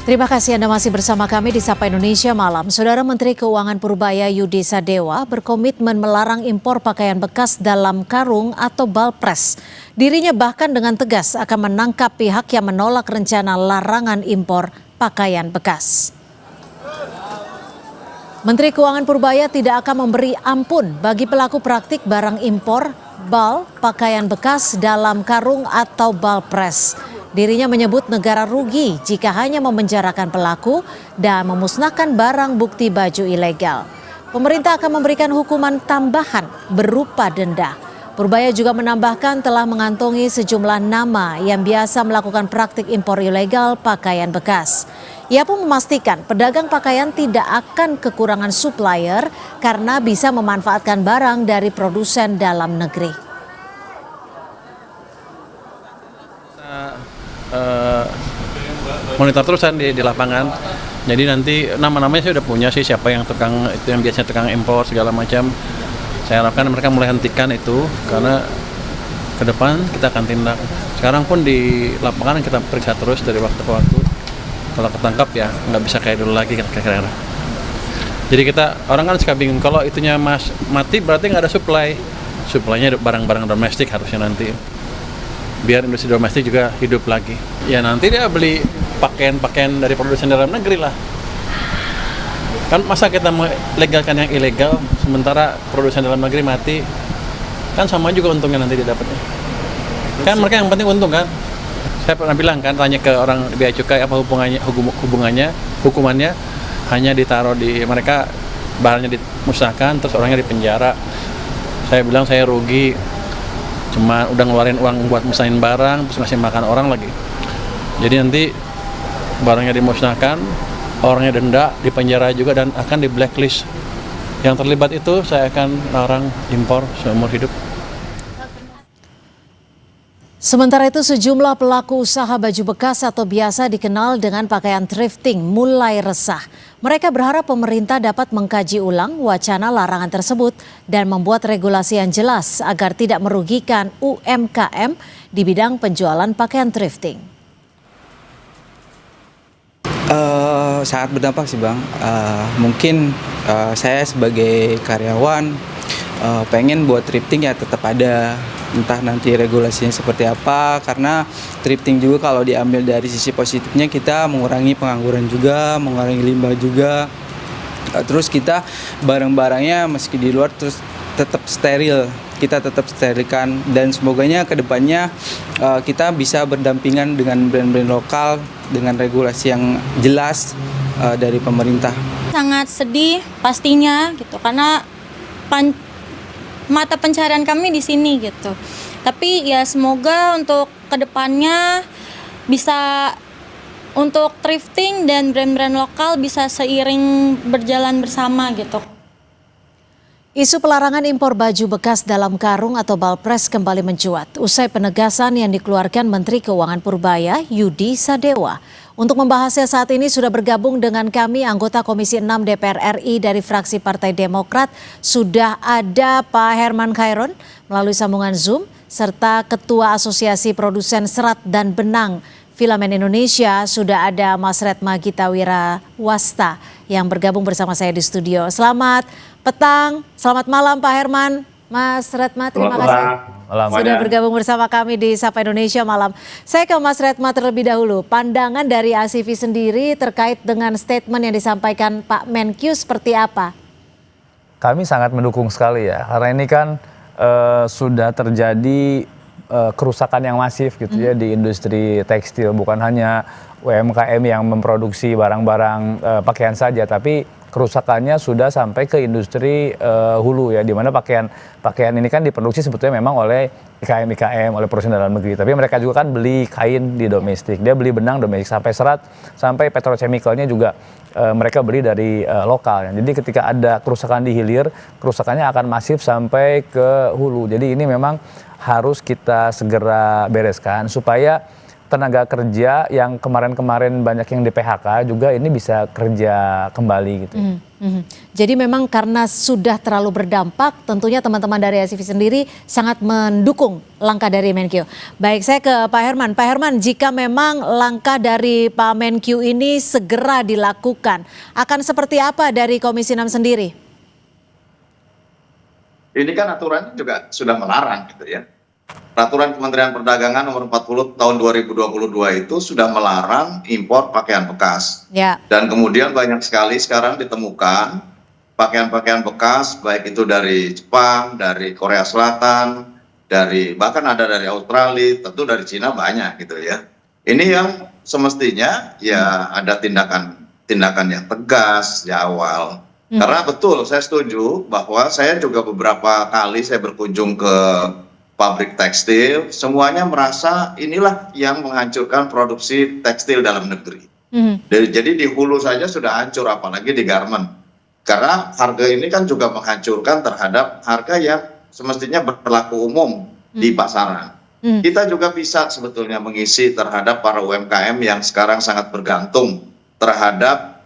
Terima kasih Anda masih bersama kami di Sapa Indonesia Malam. Saudara Menteri Keuangan Purbaya Yudi Sadewa berkomitmen melarang impor pakaian bekas dalam karung atau balpres. Dirinya bahkan dengan tegas akan menangkap pihak yang menolak rencana larangan impor pakaian bekas. Menteri Keuangan Purbaya tidak akan memberi ampun bagi pelaku praktik barang impor, pakaian bekas dalam karung atau balpres. Dirinya menyebut negara rugi jika hanya memenjarakan pelaku dan memusnahkan barang bukti baju ilegal. Pemerintah akan memberikan hukuman tambahan berupa denda. Purbaya juga menambahkan telah mengantongi sejumlah nama yang biasa melakukan praktik impor ilegal pakaian bekas. Ia pun memastikan pedagang pakaian tidak akan kekurangan supplier karena bisa memanfaatkan barang dari produsen dalam negeri. Monitor terusan di lapangan. Jadi nanti nama-namanya saya udah punya sih, siapa yang tukang itu, yang biasanya tukang impor segala macam. Saya harapkan mereka mulai hentikan itu karena ke depan kita akan tindak. Sekarang pun di lapangan kita periksa terus dari waktu ke waktu. Kalau ketangkap ya nggak bisa kayak dulu lagi kira-kira. Jadi kita orang kan suka bingung kalau itunya mati berarti nggak ada supply. Supply-nya barang-barang domestik harusnya nanti. Biar industri domestik juga hidup lagi. Ya nanti dia beli pakaian-pakaian dari produsen dalam negeri lah. Kan masa kita melegalkan yang ilegal sementara produsen dalam negeri mati, kan sama juga untungnya nanti dia dapatnya. Kan mereka yang penting untung kan. Saya pernah bilang kan, tanya ke orang bea cukai apa hukumannya hanya ditaruh di mereka, barangnya dimusnahkan terus orangnya dipenjara. Saya bilang saya rugi. Cuma udah ngeluarin uang buat musnahin barang, terus ngasih makan orang lagi. Jadi nanti barangnya dimusnahkan, orangnya denda, dipenjara juga dan akan di blacklist. Yang terlibat itu saya akan larang impor seumur hidup. Sementara itu sejumlah pelaku usaha baju bekas atau biasa dikenal dengan pakaian thrifting mulai resah. Mereka berharap pemerintah dapat mengkaji ulang wacana larangan tersebut dan membuat regulasi yang jelas agar tidak merugikan UMKM di bidang penjualan pakaian thrifting. Sangat berdampak sih Bang. Mungkin saya sebagai karyawan pengen buat thrifting ya tetap ada. Entah nanti regulasinya seperti apa, karena thrifting juga kalau diambil dari sisi positifnya kita mengurangi pengangguran juga, mengurangi limbah juga. Terus kita barang-barangnya meski di luar terus tetap steril, kita tetap sterilkan dan semoganya kedepannya kita bisa berdampingan dengan brand-brand lokal dengan regulasi yang jelas dari pemerintah. Sangat sedih pastinya gitu karena mata pencarian kami di sini gitu. Tapi ya semoga untuk kedepannya bisa untuk thrifting dan brand-brand lokal bisa seiring berjalan bersama gitu. Isu pelarangan impor baju bekas dalam karung atau balpres kembali mencuat usai penegasan yang dikeluarkan Menteri Keuangan Purbaya Yudi Sadewa. Untuk membahasnya saat ini sudah bergabung dengan kami anggota Komisi 6 DPR RI dari fraksi Partai Demokrat. Sudah ada Pak Herman Khairon melalui sambungan Zoom serta Ketua Asosiasi Produsen Serat dan Benang Filamen Indonesia. Sudah ada Mas Redma Gita Wirawasta yang bergabung bersama saya di studio. Selamat petang, selamat malam Pak Herman. Mas Redma, terima kasih sudah bergabung bersama kami di Sapa Indonesia Malam. Saya ke Mas Redma terlebih dahulu. Pandangan dari ASIVI sendiri terkait dengan statement yang disampaikan Pak Menkyu seperti apa? Kami sangat mendukung sekali ya, karena ini kan sudah terjadi kerusakan yang masif gitu ya di industri tekstil. Bukan hanya UMKM yang memproduksi barang-barang pakaian saja, tapi kerusakannya sudah sampai ke industri hulu ya, di mana pakaian ini kan diproduksi sebetulnya memang oleh IKM, oleh perusahaan dalam negeri. Tapi mereka juga kan beli kain di domestik, dia beli benang domestik, sampai serat, sampai petrochemicalnya juga mereka beli dari lokal. Jadi ketika ada kerusakan di hilir, kerusakannya akan masif sampai ke hulu. Jadi ini memang harus kita segera bereskan supaya tenaga kerja yang kemarin-kemarin banyak yang di PHK juga ini bisa kerja kembali gitu. Jadi memang karena sudah terlalu berdampak, tentunya teman-teman dari ACV sendiri sangat mendukung langkah dari Menkyu. Baik, saya ke Pak Herman. Pak Herman, jika memang langkah dari Pak Menkyu ini segera dilakukan, akan seperti apa dari Komisi 6 sendiri? Ini kan aturan juga sudah melarang gitu ya. Peraturan Kementerian Perdagangan nomor 40 tahun 2022 itu sudah melarang impor pakaian bekas. Ya. Dan kemudian banyak sekali sekarang ditemukan pakaian-pakaian bekas, baik itu dari Jepang, dari Korea Selatan, bahkan ada dari Australia, tentu dari Cina banyak gitu ya. Ini yang semestinya ya ada tindakan yang tegas di awal. Karena betul saya setuju bahwa saya juga beberapa kali saya berkunjung ke pabrik tekstil, semuanya merasa inilah yang menghancurkan produksi tekstil dalam negeri. Jadi di hulu saja sudah hancur, apalagi di garment. Karena harga ini kan juga menghancurkan terhadap harga yang semestinya berlaku umum di pasaran. Kita juga bisa sebetulnya mengisi terhadap para UMKM yang sekarang sangat bergantung terhadap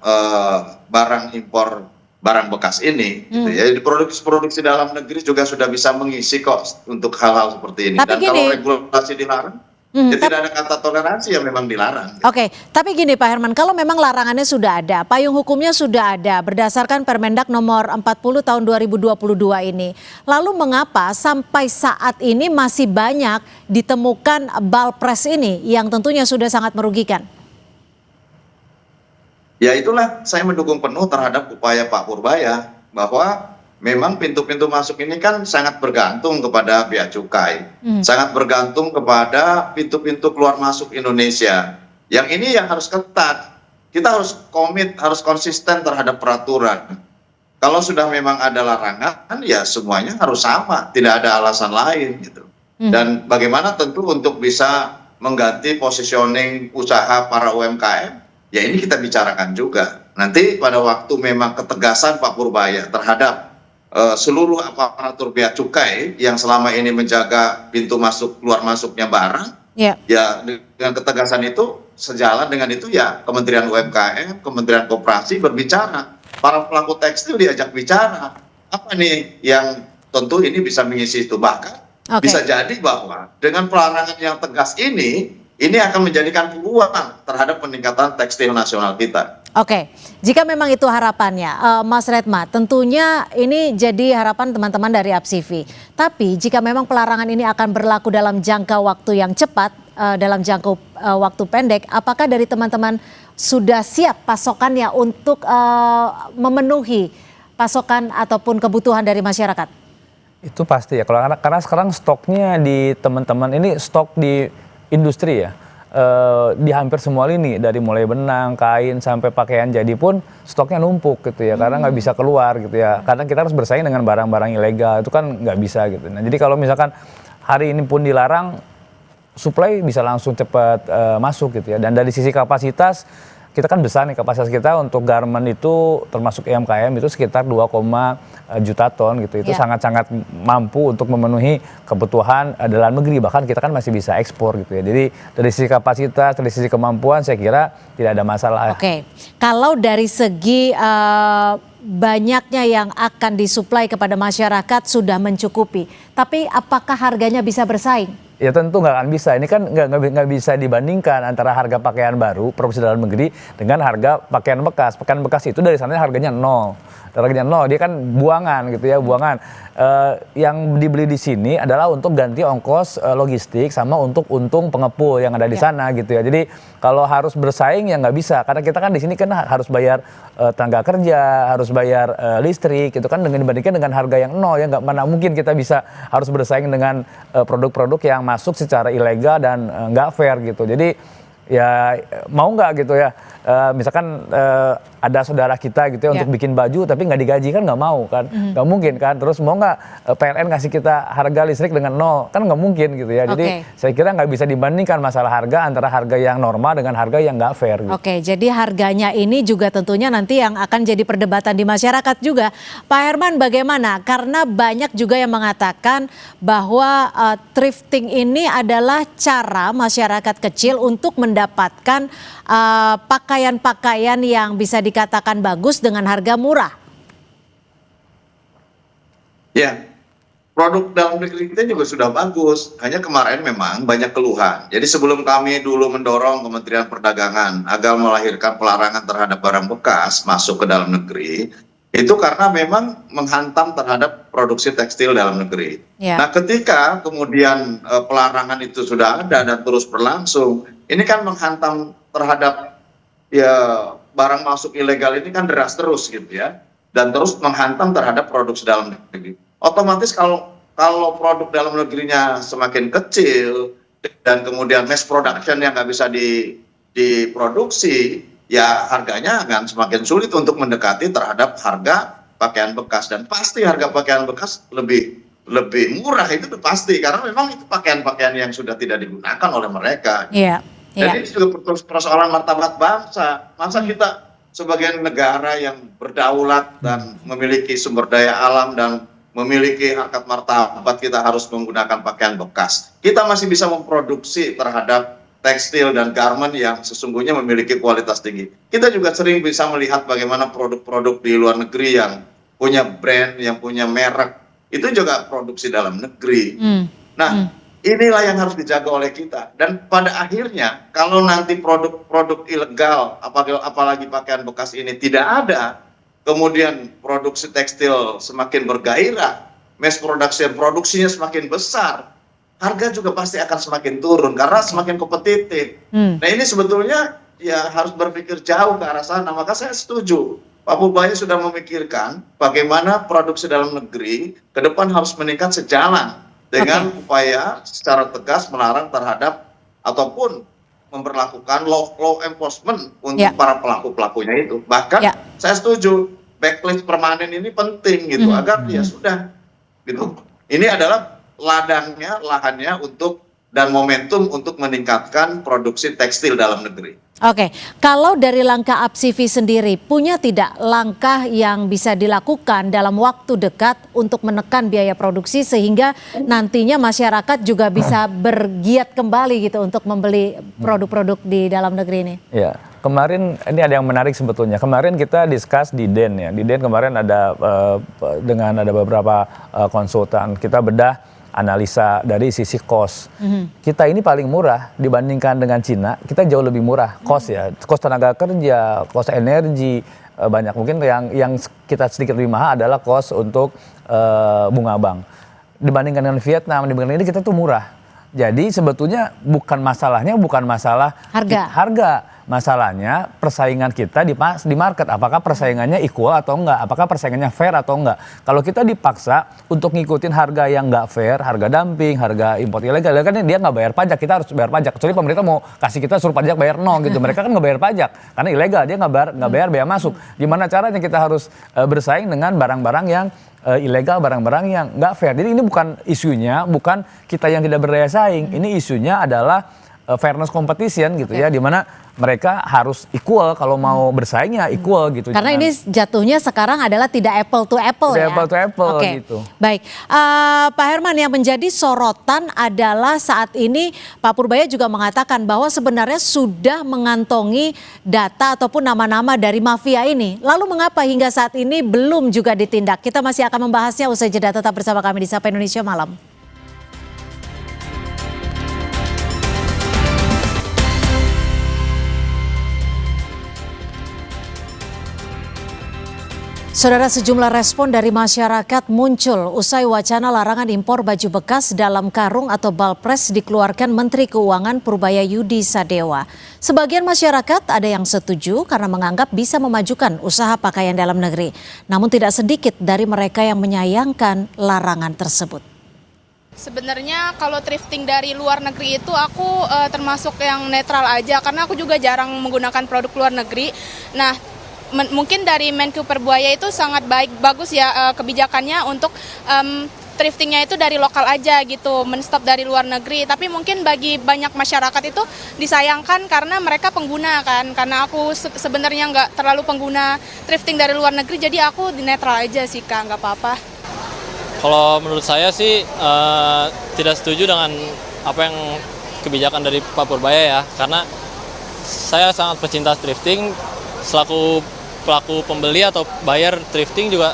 barang impor barang bekas ini, gitu ya. Di produksi dalam negeri juga sudah bisa mengisi kok untuk hal-hal seperti ini. Tapi dan gini, kalau regulasi dilarang, ya tidak ada kata toleransi yang memang dilarang. Oke, tapi gini Pak Herman, kalau memang larangannya sudah ada, payung hukumnya sudah ada berdasarkan Permendak nomor 40 tahun 2022 ini. Lalu mengapa sampai saat ini masih banyak ditemukan balpres ini yang tentunya sudah sangat merugikan? Ya itulah saya mendukung penuh terhadap upaya Pak Purbaya bahwa memang pintu-pintu masuk ini kan sangat bergantung kepada bea cukai, sangat bergantung kepada pintu-pintu keluar masuk Indonesia. Yang ini yang harus ketat, kita harus komit, harus konsisten terhadap peraturan. Kalau sudah memang ada larangan, ya semuanya harus sama, tidak ada alasan lain gitu. Dan bagaimana tentu untuk bisa mengganti positioning usaha para UMKM, ya ini kita bicarakan juga. Nanti pada waktu memang ketegasan Pak Purbaya terhadap seluruh aparatur bea cukai yang selama ini menjaga pintu masuk keluar masuknya barang, ya dengan ketegasan itu, sejalan dengan itu ya Kementerian UMKM, Kementerian Koperasi berbicara, para pelaku tekstil diajak bicara, apa nih yang tentu ini bisa mengisi itu. Bahkan bisa jadi bahwa dengan pelarangan yang tegas ini akan menjadikan peluang terhadap peningkatan tekstil nasional kita. Oke, jika memang itu harapannya, Mas Redma, tentunya ini jadi harapan teman-teman dari APSIVI. Tapi jika memang pelarangan ini akan berlaku dalam jangka waktu yang cepat, dalam jangka waktu pendek, apakah dari teman-teman sudah siap pasokannya untuk memenuhi pasokan ataupun kebutuhan dari masyarakat? Itu pasti ya, karena sekarang stoknya di teman-teman ini stok di industri ya, di hampir semua lini, dari mulai benang, kain, sampai pakaian jadi pun stoknya numpuk gitu ya, karena nggak bisa keluar gitu ya. Kadang kita harus bersaing dengan barang-barang ilegal, itu kan nggak bisa gitu. Nah jadi kalau misalkan hari ini pun dilarang, supply bisa langsung cepat masuk gitu ya. Dan dari sisi kapasitas, kita kan besar nih kapasitas kita untuk garment itu termasuk UMKM itu sekitar 2, juta ton gitu. Itu sangat-sangat mampu untuk memenuhi kebutuhan dalam negeri, bahkan kita kan masih bisa ekspor gitu ya. Jadi dari sisi kapasitas, dari sisi kemampuan saya kira tidak ada masalah. Oke, kalau dari segi banyaknya yang akan disuplai kepada masyarakat sudah mencukupi, tapi apakah harganya bisa bersaing? Ya tentu nggak akan bisa. Ini kan nggak bisa dibandingkan antara harga pakaian baru produksi dalam negeri dengan harga pakaian bekas. Pakaian bekas itu dari sana harganya nol. Harganya nol, dia kan buangan gitu ya, buangan. Yang dibeli di sini adalah untuk ganti ongkos logistik sama untuk untung pengepul yang ada di sana gitu ya. Jadi kalau harus bersaing ya nggak bisa, karena kita kan di sini kan harus bayar tenaga kerja, harus bayar listrik gitu kan, dengan dibandingkan dengan harga yang nol ya, nggak mana mungkin kita bisa harus bersaing dengan produk-produk yang masuk secara ilegal dan nggak fair gitu. Jadi ya mau nggak gitu ya, misalkan ada saudara kita gitu ya untuk bikin baju tapi nggak digaji kan nggak mau kan, nggak mungkin kan. Terus mau nggak PLN ngasih kita harga listrik dengan nol kan nggak mungkin gitu ya. Jadi saya kira nggak bisa dibandingkan masalah harga antara harga yang normal dengan harga yang nggak fair. Gitu. Oke, jadi harganya ini juga tentunya nanti yang akan jadi perdebatan di masyarakat juga. Pak Herman bagaimana? Karena banyak juga yang mengatakan bahwa thrifting ini adalah cara masyarakat kecil untuk mendapatkan pakaian-pakaian yang bisa dikatakan bagus dengan harga murah. Ya, produk dalam negeri kita juga sudah bagus. Hanya kemarin memang banyak keluhan. Jadi sebelum kami dulu mendorong Kementerian Perdagangan agar melahirkan pelarangan terhadap barang bekas masuk ke dalam negeri, itu karena memang menghantam terhadap produksi tekstil dalam negeri. Nah, ketika kemudian pelarangan itu sudah ada dan terus berlangsung, ini kan menghantam terhadap ya barang masuk ilegal ini kan deras terus gitu ya, dan terus menghantam terhadap produksi dalam negeri. Otomatis kalau produk dalam negerinya semakin kecil dan kemudian mass production yang nggak bisa diproduksi, ya harganya akan semakin sulit untuk mendekati terhadap harga pakaian bekas, dan pasti harga pakaian bekas lebih murah itu pasti karena memang itu pakaian-pakaian yang sudah tidak digunakan oleh mereka. Jadi ini juga persoalan martabat bangsa. Masa kita sebagai negara yang berdaulat dan memiliki sumber daya alam dan memiliki harkat martabat, kita harus menggunakan pakaian bekas. Kita masih bisa memproduksi terhadap tekstil dan garment yang sesungguhnya memiliki kualitas tinggi. Kita juga sering bisa melihat bagaimana produk-produk di luar negeri yang punya brand, yang punya merek, itu juga produksi dalam negeri. Inilah yang harus dijaga oleh kita. Dan pada akhirnya, kalau nanti produk-produk ilegal, apalagi pakaian bekas ini tidak ada, kemudian produksi tekstil semakin bergairah, mass production produksinya semakin besar, harga juga pasti akan semakin turun karena semakin kompetitif. Nah, ini sebetulnya ya harus berpikir jauh ke arah sana. Maka saya setuju, Pak Purbaya sudah memikirkan bagaimana produksi dalam negeri ke depan harus meningkat sejalan dengan upaya secara tegas melarang terhadap ataupun memperlakukan law enforcement untuk para pelaku-pelakunya itu. Bahkan saya setuju backlist permanen ini penting gitu agar ya sudah gitu. Ini adalah lahannya untuk dan momentum untuk meningkatkan produksi tekstil dalam negeri. Oke, kalau dari langkah APSIVI sendiri, punya tidak langkah yang bisa dilakukan dalam waktu dekat untuk menekan biaya produksi sehingga nantinya masyarakat juga bisa bergiat kembali gitu untuk membeli produk-produk di dalam negeri ini? Ya, kemarin ini ada yang menarik sebetulnya. Kemarin kita discuss di DEN ya. Di DEN kemarin ada dengan ada beberapa konsultan. Kita bedah analisa dari sisi cost. Kita ini paling murah dibandingkan dengan Cina, kita jauh lebih murah cost ya. Cost tenaga kerja, cost energi, banyak. Mungkin yang kita sedikit lebih mahal adalah cost untuk bunga bank. Dibandingkan dengan Vietnam, dibandingkan ini kita tuh murah. Jadi sebetulnya bukan masalah harga. Masalahnya persaingan kita di market, apakah persaingannya equal atau enggak, apakah persaingannya fair atau enggak. Kalau kita dipaksa untuk ngikutin harga yang enggak fair, harga dumping, harga import ilegal, kan dia nggak bayar pajak, kita harus bayar pajak. Kecuali pemerintah mau kasih kita suruh pajak bayar 0 gitu, mereka kan nggak bayar pajak karena ilegal, dia nggak bayar bea masuk. Gimana caranya kita harus bersaing dengan barang-barang yang ilegal, barang-barang yang nggak fair. Jadi ini bukan isunya, bukan kita yang tidak berdaya saing, ini isunya adalah fairness competition gitu ya, dimana mereka harus equal, kalau mau bersaingnya equal gitu. Karena ini jatuhnya sekarang adalah tidak apple to apple ya. Apple to apple gitu. Baik, Pak Herman, yang menjadi sorotan adalah saat ini Pak Purbaya juga mengatakan bahwa sebenarnya sudah mengantongi data ataupun nama-nama dari mafia ini. Lalu mengapa hingga saat ini belum juga ditindak? Kita masih akan membahasnya usai jeda, tetap bersama kami di Sapa Indonesia Malam. Saudara, sejumlah respon dari masyarakat muncul usai wacana larangan impor baju bekas dalam karung atau balpres dikeluarkan Menteri Keuangan Purbaya Yudi Sadewa. Sebagian masyarakat ada yang setuju karena menganggap bisa memajukan usaha pakaian dalam negeri. Namun tidak sedikit dari mereka yang menyayangkan larangan tersebut. Sebenarnya kalau thrifting dari luar negeri itu aku termasuk yang netral aja karena aku juga jarang menggunakan produk luar negeri. Nah, mungkin dari Menku Perbuaya itu sangat bagus ya kebijakannya untuk thriftingnya itu dari lokal aja gitu, menstop dari luar negeri. Tapi mungkin bagi banyak masyarakat itu disayangkan karena mereka pengguna kan. Karena aku sebenarnya nggak terlalu pengguna thrifting dari luar negeri, jadi aku di netral aja sih Kak, nggak apa-apa. Kalau menurut saya sih tidak setuju dengan apa yang kebijakan dari Pak Purbaya ya, karena saya sangat pecinta thrifting, selaku pelaku pembeli atau bayar thrifting juga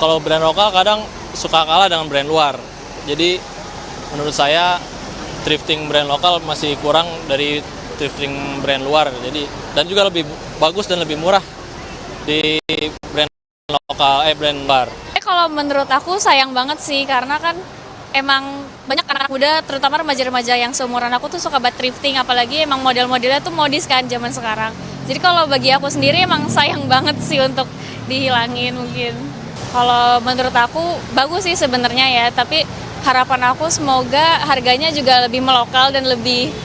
kalau brand lokal kadang suka kalah dengan brand luar. Jadi menurut saya thrifting brand lokal masih kurang dari thrifting brand luar. Jadi dan juga lebih bagus dan lebih murah di brand lokal brand luar. Kalau menurut aku sayang banget sih, karena kan emang banyak anak muda, terutama remaja-remaja yang seumuran aku tuh suka banget thrifting, apalagi emang model-modelnya tuh modis kan zaman sekarang. Jadi kalau bagi aku sendiri emang sayang banget sih untuk dihilangin mungkin. Kalau menurut aku bagus sih sebenarnya ya, tapi harapan aku semoga harganya juga lebih melokal dan lebih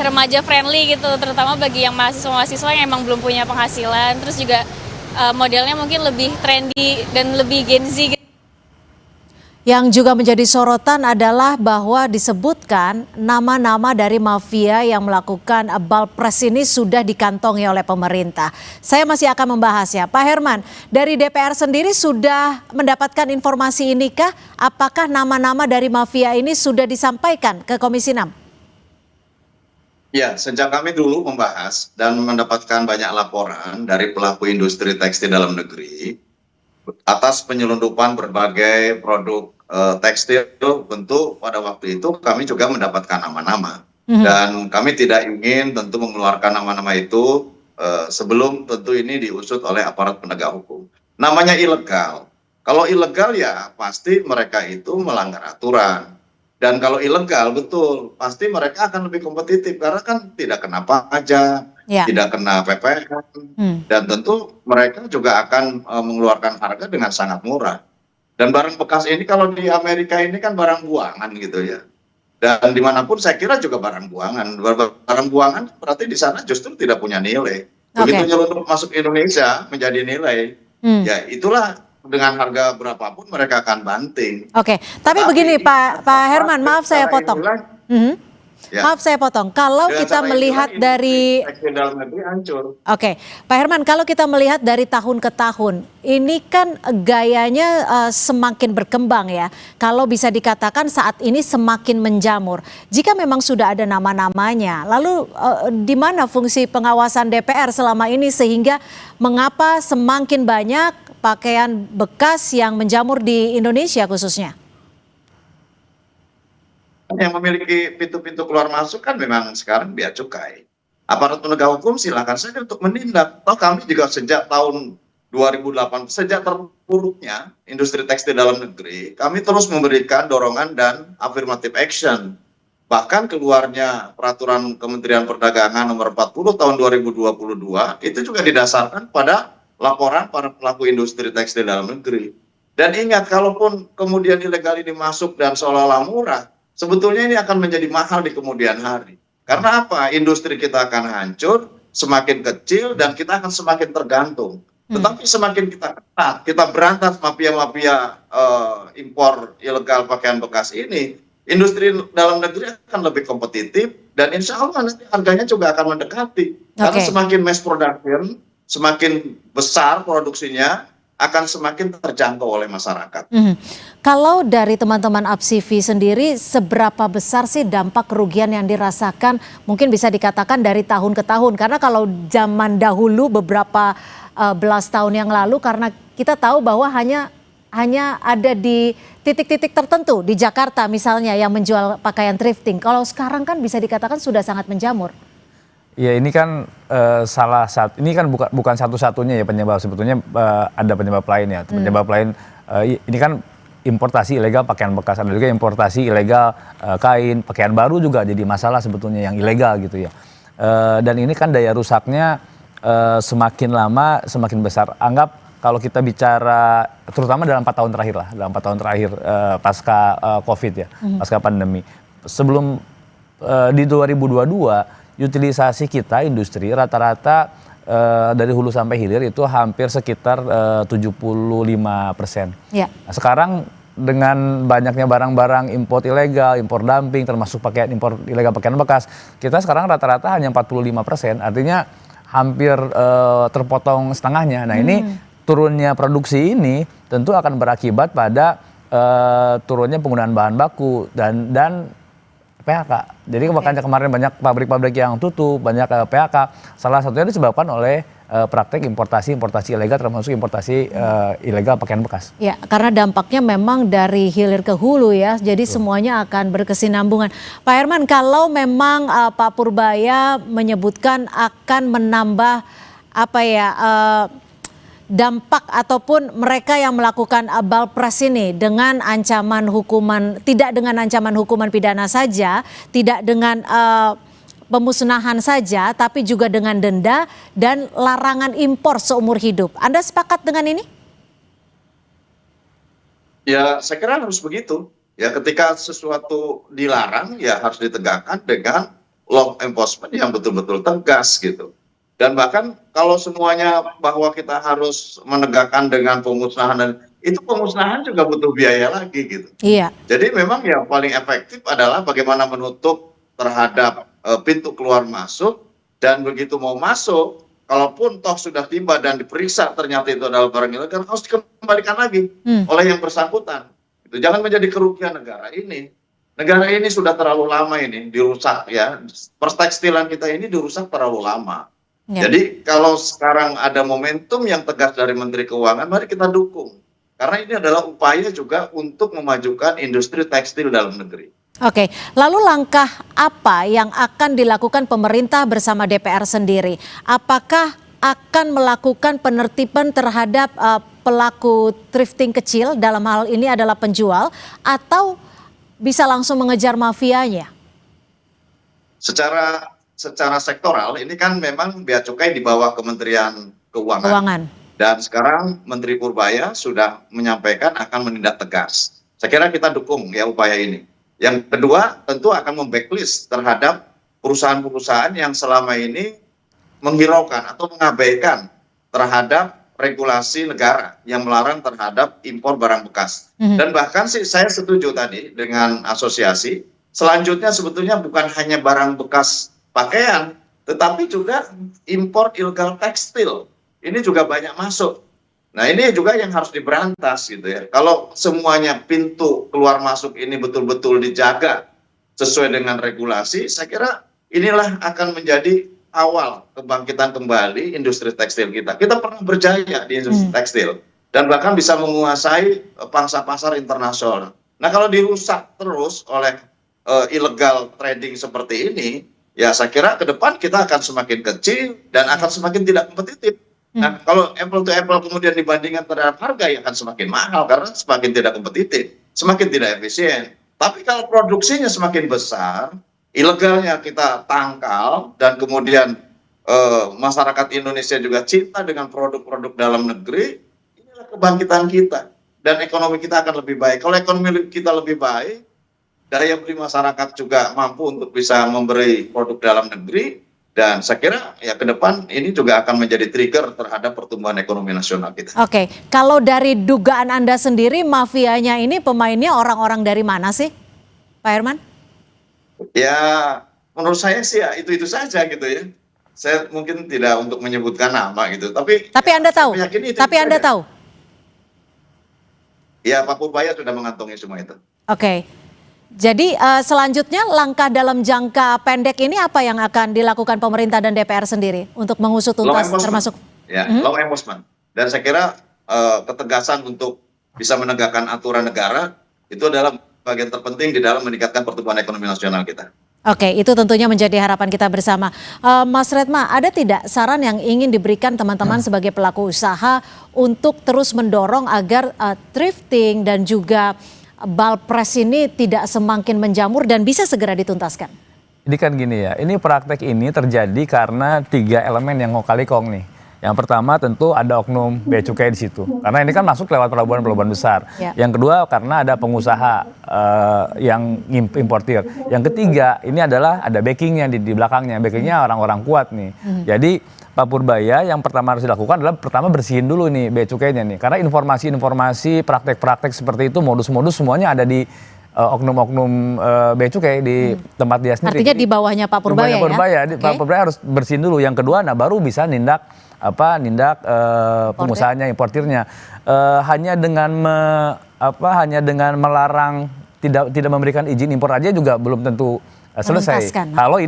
remaja friendly gitu, terutama bagi yang mahasiswa-mahasiswa yang emang belum punya penghasilan, terus juga modelnya mungkin lebih trendy dan lebih Gen Z. Yang juga menjadi sorotan adalah bahwa disebutkan nama-nama dari mafia yang melakukan balpres ini sudah dikantongi oleh pemerintah. Saya masih akan membahasnya. Pak Herman, dari DPR sendiri sudah mendapatkan informasi ini kah? Apakah nama-nama dari mafia ini sudah disampaikan ke Komisi 6? Ya, sejak kami dulu membahas dan mendapatkan banyak laporan dari pelaku industri tekstil dalam negeri atas penyelundupan berbagai produk tekstil, tentu pada waktu itu kami juga mendapatkan nama-nama. Dan kami tidak ingin tentu mengeluarkan nama-nama itu sebelum tentu ini diusut oleh aparat penegak hukum. Namanya ilegal. Kalau ilegal ya pasti mereka itu melanggar aturan. Dan kalau ilegal betul, pasti mereka akan lebih kompetitif karena kan tidak kena pajak, tidak kena PPN, dan tentu mereka juga akan mengeluarkan harga dengan sangat murah. Dan barang bekas ini kalau di Amerika ini kan barang buangan gitu ya. Dan dimanapun saya kira juga barang buangan. Barang buangan berarti di sana justru tidak punya nilai. Begitu nyelundup masuk Indonesia menjadi nilai, ya itulah. Dengan harga berapapun mereka akan banting. Oke, tapi begini Pak Herman, maaf saya potong. Maaf saya potong. Kalau kita melihat dari Oke, Pak Herman, kalau kita melihat dari tahun ke tahun, ini kan gayanya semakin berkembang ya. Kalau bisa dikatakan saat ini semakin menjamur. Jika memang sudah ada nama-namanya, lalu di mana fungsi pengawasan DPR selama ini sehingga mengapa semakin banyak pakaian bekas yang menjamur di Indonesia khususnya? Yang memiliki pintu-pintu keluar masuk kan memang sekarang bea cukai. Aparat penegak hukum silakan saja untuk menindak. Toh kami juga sejak tahun 2008, sejak terpuruknya industri tekstil dalam negeri, kami terus memberikan dorongan dan affirmative action. Bahkan keluarnya peraturan Kementerian Perdagangan nomor 40 tahun 2022 itu juga didasarkan pada laporan para pelaku industri tekstil dalam negeri. Dan ingat, kalaupun kemudian ilegal ini masuk dan seolah-olah murah, sebetulnya ini akan menjadi mahal di kemudian hari. Karena apa? Industri kita akan hancur, semakin kecil, dan kita akan semakin tergantung. Tetapi semakin kita ketat, kita berantas mafia-mafia impor ilegal pakaian bekas ini, industri dalam negeri akan lebih kompetitif, dan insya Allah nanti harganya juga akan mendekati. Karena semakin mass production, semakin besar produksinya, akan semakin terjangkau oleh masyarakat. Kalau dari teman-teman APSIVI sendiri, seberapa besar sih dampak kerugian yang dirasakan? Mungkin bisa dikatakan dari tahun ke tahun. Karena kalau zaman dahulu beberapa belas tahun yang lalu, karena kita tahu bahwa hanya ada di titik-titik tertentu di Jakarta misalnya yang menjual pakaian thrifting. Kalau sekarang kan bisa dikatakan sudah sangat menjamur. Ya ini kan salah satu, ini kan bukan satu-satunya ya penyebab, sebetulnya ada penyebab lain ya. Penyebab lain ini kan importasi ilegal pakaian bekas, ada juga importasi ilegal kain, pakaian baru juga jadi masalah sebetulnya yang ilegal gitu ya. Dan ini kan daya rusaknya semakin lama semakin besar. Anggap kalau kita bicara terutama dalam 4 tahun terakhir lah, dalam 4 tahun terakhir pasca COVID ya, pasca pandemi. Sebelum di 2022 utilisasi kita industri rata-rata dari hulu sampai hilir itu hampir sekitar 75%. Ya. Nah, sekarang dengan banyaknya barang-barang impor ilegal, impor dumping, termasuk impor ilegal pakaian bekas, kita sekarang rata-rata hanya 45%. Artinya hampir terpotong setengahnya. Nah ini turunnya produksi ini tentu akan berakibat pada turunnya penggunaan bahan baku dan PHK. Jadi makanya kemarin banyak pabrik-pabrik yang tutup, banyak PHK. Salah satunya disebabkan oleh praktek importasi ilegal, termasuk importasi ilegal pakaian bekas. Ya, karena dampaknya memang dari hilir ke hulu ya, jadi semuanya akan berkesinambungan. Pak Herman, kalau memang Pak Purbaya menyebutkan akan menambah dampak ataupun mereka yang melakukan balpres ini dengan ancaman hukuman, tidak dengan ancaman hukuman pidana saja, tidak dengan pemusnahan saja, tapi juga dengan denda dan larangan impor seumur hidup. Anda sepakat dengan ini? Ya, saya kira harus begitu. Ya, ketika sesuatu dilarang, ya harus ditegakkan dengan law enforcement yang betul-betul tegas gitu. Dan bahkan kalau semuanya bahwa kita harus menegakkan dengan pemusnahan, dan itu pemusnahan juga butuh biaya lagi gitu. Iya. Jadi memang yang paling efektif adalah bagaimana menutup terhadap pintu keluar masuk, dan begitu mau masuk, kalaupun toh sudah tiba dan diperiksa ternyata itu adalah barang ilegal, harus dikembalikan lagi oleh yang bersangkutan. Itu jangan menjadi kerugian negara ini. Negara ini sudah terlalu lama ini dirusak ya. Perstekstilan kita ini dirusak terlalu lama. Ya. Jadi kalau sekarang ada momentum yang tegas dari Menteri Keuangan, mari kita dukung. Karena ini adalah upaya juga untuk memajukan industri tekstil dalam negeri. Oke, lalu langkah apa yang akan dilakukan pemerintah bersama DPR sendiri? Apakah akan melakukan penertiban terhadap pelaku thrifting kecil, dalam hal ini adalah penjual, atau bisa langsung mengejar mafianya? Secara sektoral ini kan memang Bea Cukai di bawah Kementerian Keuangan. Dan sekarang Menteri Purbaya sudah menyampaikan akan menindak tegas. Saya kira kita dukung ya upaya ini. Yang kedua tentu akan memblacklist terhadap perusahaan-perusahaan yang selama ini menghiraukan atau mengabaikan terhadap regulasi negara yang melarang terhadap impor barang bekas. Dan bahkan sih saya setuju tadi dengan asosiasi, selanjutnya sebetulnya bukan hanya barang bekas pakaian, tetapi juga impor ilegal tekstil. Ini juga banyak masuk. Nah ini juga yang harus diberantas gitu ya. Kalau semuanya pintu keluar masuk ini betul-betul dijaga sesuai dengan regulasi, saya kira inilah akan menjadi awal kebangkitan kembali industri tekstil kita. Kita pernah berjaya di industri tekstil dan bahkan bisa menguasai pangsa pasar internasional. Nah kalau dirusak terus oleh illegal trading seperti ini, ya saya kira ke depan kita akan semakin kecil dan akan semakin tidak kompetitif. Nah kalau apple to apple kemudian dibandingkan terhadap harga, ya akan semakin mahal karena semakin tidak kompetitif, semakin tidak efisien. Tapi kalau produksinya semakin besar, ilegalnya kita tangkal, dan kemudian masyarakat Indonesia juga cinta dengan produk-produk dalam negeri, inilah kebangkitan kita. Dan ekonomi kita akan lebih baik. Kalau ekonomi kita lebih baik, daya beli masyarakat juga mampu untuk bisa memberi produk dalam negeri, dan saya kira ya ke depan ini juga akan menjadi trigger terhadap pertumbuhan ekonomi nasional kita. Oke, kalau dari dugaan Anda sendiri, mafianya ini pemainnya orang-orang dari mana sih, Pak Herman? Ya menurut saya sih ya itu saja gitu ya. Saya mungkin tidak untuk menyebutkan nama gitu, tapi Anda tahu. Tapi Anda tahu. Ya Pak Purbaya sudah mengantongi semua itu. Oke. Jadi selanjutnya langkah dalam jangka pendek ini apa yang akan dilakukan pemerintah dan DPR sendiri untuk mengusut tuntas termasuk law enforcement. Dan saya kira ketegasan untuk bisa menegakkan aturan negara itu adalah bagian terpenting di dalam meningkatkan pertumbuhan ekonomi nasional kita. Oke, itu tentunya menjadi harapan kita bersama. Mas Redma, ada tidak saran yang ingin diberikan teman-teman sebagai pelaku usaha untuk terus mendorong agar thrifting dan juga balpres ini tidak semakin menjamur dan bisa segera dituntaskan? Ini kan gini ya, ini praktek ini terjadi karena 3 elemen yang kong kali kong nih. Yang pertama tentu ada oknum bea cukai di situ, karena ini kan masuk lewat pelabuhan-pelabuhan besar. Ya. Yang kedua karena ada pengusaha yang importir. Yang ketiga ini adalah ada backingnya di belakangnya, backingnya orang-orang kuat nih. Jadi Pak Purbaya yang pertama harus dilakukan adalah pertama bersihin dulu nih bea cukainya nih, karena informasi-informasi, praktek-praktek seperti itu, modus-modus semuanya ada di oknum-oknum bea cukai di tempat dia sendiri. Artinya di bawahnya Pak Purbaya ya? Pak Purbaya harus bersihin dulu. Yang kedua, nah baru bisa nindak pengusahanya, importirnya. Hanya dengan melarang tidak memberikan izin impor aja juga belum tentu selesai. Kalau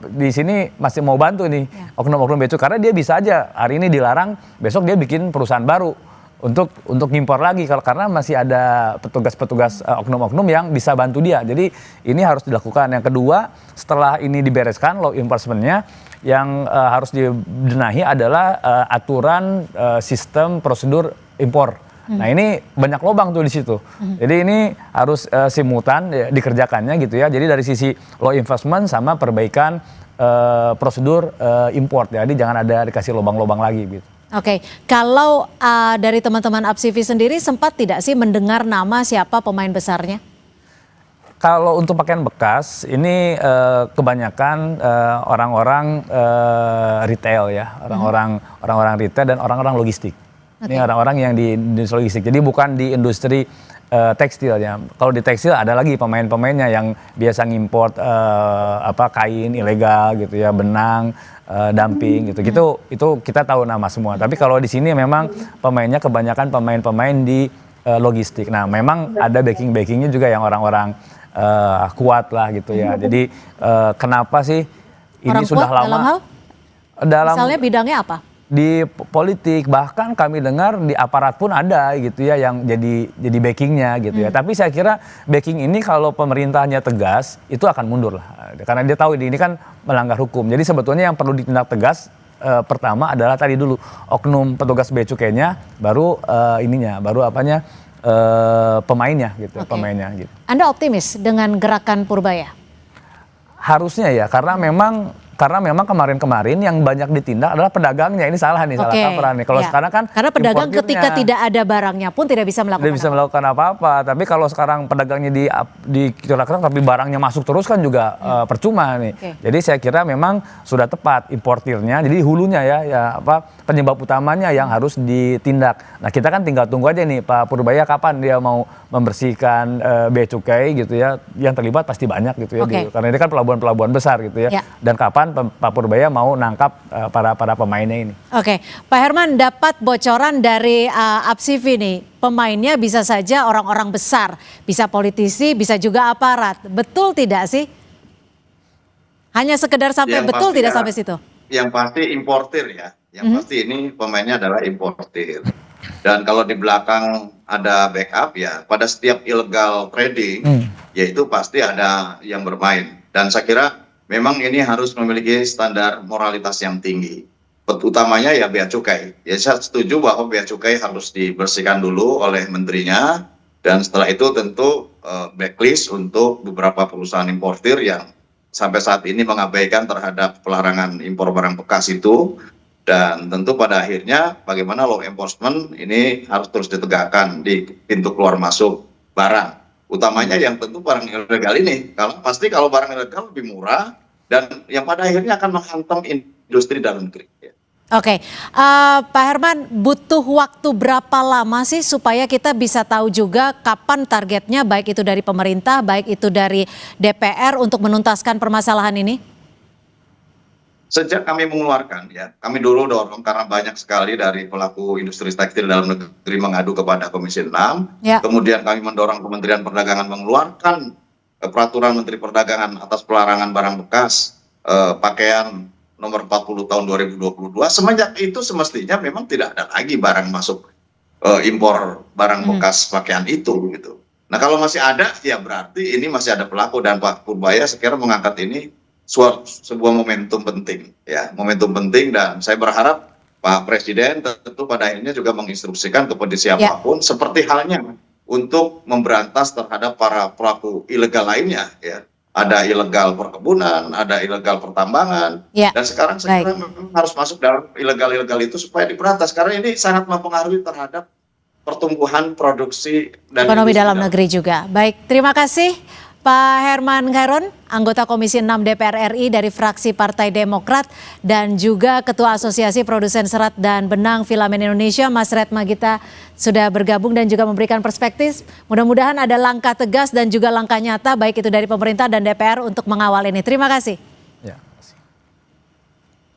di sini masih mau bantu nih oknum-oknum bea cukai, karena dia bisa aja hari ini dilarang, besok dia bikin perusahaan baru untuk ngimpor lagi, karena masih ada petugas-petugas oknum-oknum yang bisa bantu dia. Jadi ini harus dilakukan. Yang kedua, setelah ini dibereskan law enforcement-nya, yang harus dibenahi adalah aturan sistem prosedur impor. Nah ini banyak lubang tuh di situ. Jadi ini harus simultan dikerjakannya gitu ya. Jadi dari sisi law enforcement sama perbaikan prosedur impor. Jadi jangan ada dikasih lubang-lubang lagi gitu. Oke, kalau dari teman-teman APSIVI sendiri sempat tidak sih mendengar nama siapa pemain besarnya? Kalau untuk pakaian bekas ini kebanyakan orang-orang retail ya, orang-orang retail dan orang-orang logistik. Ini orang-orang yang di industri logistik. Jadi bukan di industri tekstil ya. Kalau di tekstil ada lagi pemain-pemainnya yang biasa ngimport kain ilegal gitu ya, benang, dumping gitu. Itu kita tahu nama semua. Tapi kalau di sini memang pemainnya kebanyakan pemain-pemain di logistik. Nah, memang ada backing-backingnya juga yang orang-orang kuat lah gitu ya. Jadi kenapa sih ini Orang sudah kuat lama? Misalnya bidangnya apa? Di politik, bahkan kami dengar di aparat pun ada gitu ya yang jadi backingnya gitu ya. Tapi saya kira backing ini kalau pemerintahnya tegas itu akan mundur lah, karena dia tahu ini kan melanggar hukum. Jadi sebetulnya yang perlu ditindak tegas pertama adalah tadi dulu oknum petugas bea cukainya, baru pemainnya gitu, pemainnya gitu. Anda optimis dengan gerakan Purbaya? Harusnya ya, karena memang kemarin-kemarin yang banyak ditindak adalah pedagangnya. Ini salah nih, salah kaprah nih. Kalau sekarang kan karena pedagang ketika tidak ada barangnya pun tidak bisa melakukan apa-apa. Tapi kalau sekarang pedagangnya dikira-kira tapi barangnya masuk terus kan juga percuma nih. Jadi saya kira memang sudah tepat importirnya. Jadi hulunya penyebab utamanya yang harus ditindak. Nah, kita kan tinggal tunggu aja nih Pak Purbaya kapan dia mau membersihkan bea cukai gitu ya. Yang terlibat pasti banyak gitu ya. Karena ini kan pelabuhan-pelabuhan besar gitu ya. Dan kapan Pak Purbaya mau nangkap para pemainnya ini. Oke, Pak Herman, dapat bocoran dari APSIVI nih, pemainnya bisa saja orang-orang besar, bisa politisi, bisa juga aparat. Betul tidak sih? Hanya sekedar sampai betul tidak sampai situ? Yang pasti importir ya, yang pasti ini pemainnya adalah importir. Dan kalau di belakang ada backup ya, pada setiap illegal trading, yaitu pasti ada yang bermain. Dan saya kira memang ini harus memiliki standar moralitas yang tinggi. Utamanya ya bea cukai. Ya saya setuju bahwa bea cukai harus dibersihkan dulu oleh menterinya, dan setelah itu tentu blacklist untuk beberapa perusahaan importir yang sampai saat ini mengabaikan terhadap pelarangan impor barang bekas itu. Dan tentu pada akhirnya bagaimana law enforcement ini harus terus ditegakkan di pintu keluar masuk barang. Utamanya yang tentu barang ilegal ini. Kalau barang ilegal lebih murah dan yang pada akhirnya akan menghantam industri dalam negeri. Oke, Pak Herman, butuh waktu berapa lama sih supaya kita bisa tahu juga kapan targetnya, baik itu dari pemerintah, baik itu dari DPR untuk menuntaskan permasalahan ini? Sejak kami mengeluarkan ya, kami dulu dorong karena banyak sekali dari pelaku industri tekstil dalam negeri mengadu kepada Komisi 6. Kemudian kami mendorong Kementerian Perdagangan mengeluarkan peraturan Menteri Perdagangan atas pelarangan barang bekas pakaian nomor 40 tahun 2022. Semenjak itu semestinya memang tidak ada lagi barang masuk impor barang bekas pakaian itu gitu. Nah kalau masih ada ya berarti ini masih ada pelaku, dan Pak Purbaya sekiranya mengangkat ini sebuah momentum penting ya, momentum penting, dan saya berharap Pak Presiden tentu pada akhirnya juga menginstruksikan kepada siapapun seperti halnya untuk memberantas terhadap para pelaku ilegal lainnya ya, ada ilegal perkebunan, ada ilegal pertambangan, Ya, dan sekarang saya kira memang harus masuk dalam ilegal-ilegal itu supaya diberantas karena ini sangat mempengaruhi terhadap pertumbuhan produksi dan ekonomi industri dalam negeri juga. Baik, terima kasih Pak Herman Khairon, anggota Komisi 6 DPR RI dari fraksi Partai Demokrat dan juga Ketua Asosiasi Produsen Serat dan Benang Filamen Indonesia, Mas Red Magita, sudah bergabung dan juga memberikan perspektif. Mudah-mudahan ada langkah tegas dan juga langkah nyata baik itu dari pemerintah dan DPR untuk mengawal ini. Terima kasih.